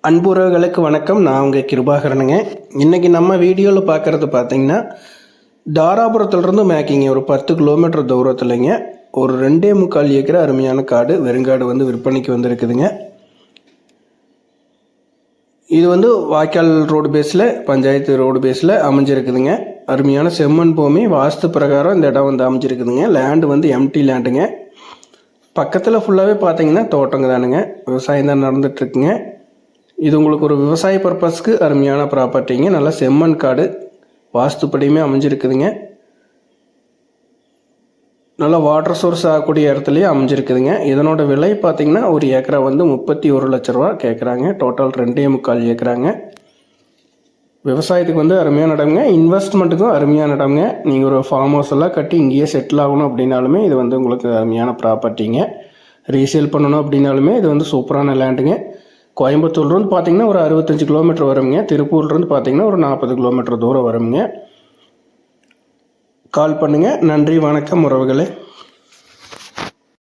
அன்புறவுகளுக்கு வணக்கம். நான் உங்கள் கிருபாகரனுங்க. இன்றைக்கி நம்ம வீடியோவில் பார்க்குறது பார்த்திங்கன்னா தாராபுரத்துலேருந்து மேக்கிங்க ஒரு 10 கிலோமீட்டர் தூரத்துலைங்க ஒரு 2.25 ஏக்கர் அருமையான காடு வெறுங்காடு வந்து விற்பனைக்கு வந்துருக்குதுங்க. இது வந்து வாய்க்கால் ரோடு பேஸில் பஞ்சாயத்து ரோடு பேஸில் அமைஞ்சிருக்குதுங்க. அருமையான செம்மண் பூமி வாஸ்து பிரகாரம் இந்த இடம் வந்து அமைஞ்சிருக்குதுங்க. லேண்டு வந்து எம்டி லேண்டுங்க. பக்கத்தில் ஃபுல்லாகவே பார்த்திங்கன்னா தோட்டங்க தானுங்க, விவசாயம் தான் நடந்துகிட்ருக்குங்க. இது உங்களுக்கு ஒரு விவசாய பர்பஸ்க்கு அருமையான ப்ராப்பர்ட்டிங்க. நல்லா செம்மண் காடு வாஸ்துப்படியுமே அமைஞ்சிருக்குதுங்க. நல்லா வாட்டர் சோர்ஸ் ஆகக்கூடிய இடத்துலையே அமைஞ்சிருக்குதுங்க. இதனோட விலை பார்த்திங்கன்னா ஒரு ஏக்கரா வந்து 31 லட்ச ரூபா கேட்குறாங்க. டோட்டல் 2.25 ஏக்கராங்க. விவசாயத்துக்கு வந்து அருமையான இடங்க, இன்வெஸ்ட்மெண்ட்டுக்கும் அருமையான இடங்க. நீங்கள் ஒரு ஃபார்ம் ஹவுஸ் எல்லாம் கட்டி இங்கேயே செட்டில் ஆகணும் அப்படின்னாலுமே இது வந்து உங்களுக்கு அருமையான ப்ராப்பர்ட்டிங்க. ரீசேல் பண்ணணும் அப்படின்னாலுமே இது வந்து சூப்பரான லேண்டுங்க. கோயம்புத்தூர்லேருந்து பார்த்திங்கன்னா ஒரு 65 கிலோமீட்டர் வருங்க. திருப்பூர்லேருந்து பார்த்திங்கன்னா ஒரு 40 கிலோமீட்டர் தூரம் வருங்க. கால் பண்ணுங்கள். நன்றி, வணக்கம் உறவுகளே.